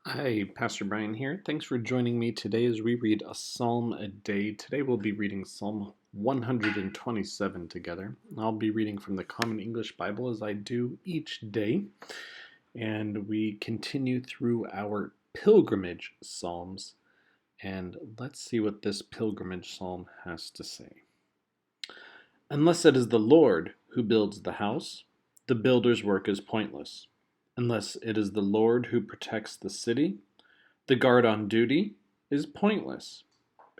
Hi, Pastor Brian here. Thanks for joining me today as we read a psalm a day. Today we'll be reading Psalm 127 together. I'll be reading from the Common English Bible as I do each day. And we continue through our pilgrimage psalms. And let's see what this pilgrimage psalm has to say. Unless it is the Lord who builds the house, the builder's work is pointless. Unless it is the Lord who protects the city, the guard on duty is pointless.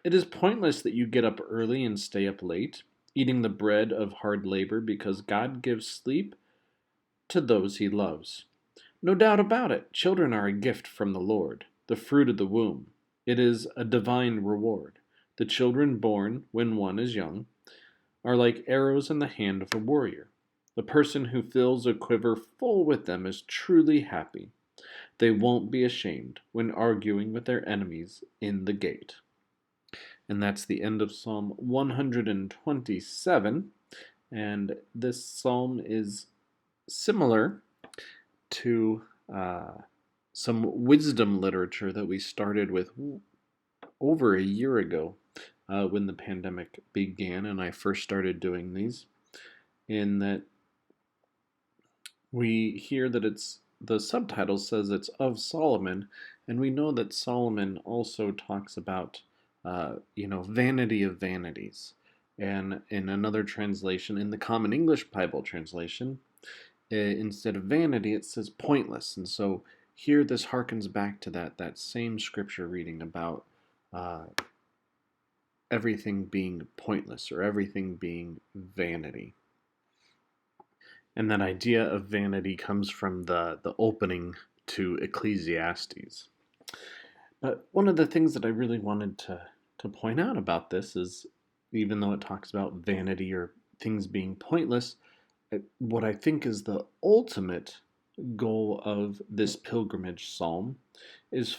It is pointless that you get up early and stay up late, eating the bread of hard labor because God gives sleep to those he loves. No doubt about it, children are a gift from the Lord, the fruit of the womb. It is a divine reward. The children born when one is young are like arrows in the hand of a warrior. The person who fills a quiver full with them is truly happy. They won't be ashamed when arguing with their enemies in the gate. And that's the end of Psalm 127. And this psalm is similar to some wisdom literature that we started with over a year ago when the pandemic began and I first started doing these. In that we hear that the subtitle says it's of Solomon, and we know that Solomon also talks about, vanity of vanities. And in another translation, in the Common English Bible translation, instead of vanity, it says pointless. And so here this harkens back to that same scripture reading about uh, everything being pointless or everything being vanity. And that idea of vanity comes from the opening to Ecclesiastes. But one of the things that I really wanted to point out about this is, even though it talks about vanity or things being pointless, what I think is the ultimate goal of this pilgrimage psalm is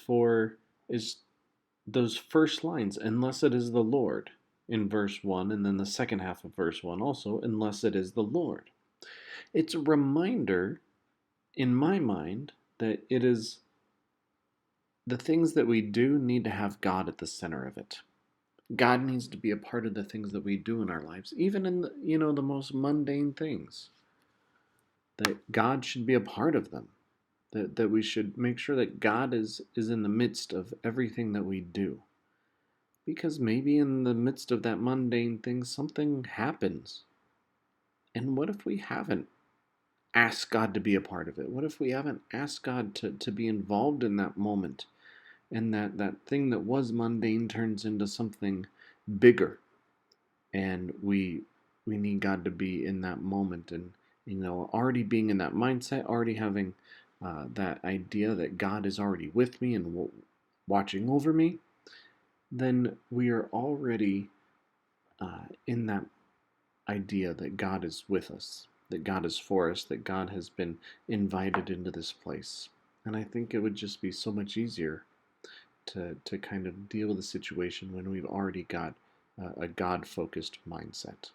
those first lines, unless it is the Lord, in verse 1, and then the second half of verse 1 also, unless it is the Lord. It's a reminder in my mind that it is the things that we do need to have God at the center of it. God needs to be a part of the things that we do in our lives, even in the most mundane things. That God should be a part of them. That we should make sure that God is in the midst of everything that we do. Because maybe in the midst of that mundane thing something happens. And what if we haven't asked God to be a part of it? What if we haven't asked God to be involved in that moment? And that thing that was mundane turns into something bigger. And we need God to be in that moment. And, already being in that mindset, already having that idea that God is already with me and watching over me, then we are already in that idea that God is with us, that God is for us, that God has been invited into this place. And I think it would just be so much easier to kind of deal with the situation when we've already got a God-focused mindset.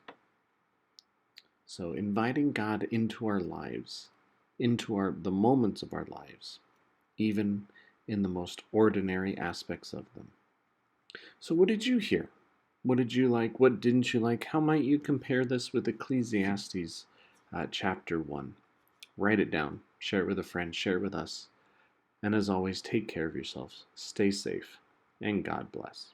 So inviting God into our lives, into the moments of our lives, even in the most ordinary aspects of them. So what did you hear? What did you like? What didn't you like? How might you compare this with Ecclesiastes chapter 1? Write it down. Share it with a friend. Share it with us. And as always, take care of yourselves. Stay safe. And God bless.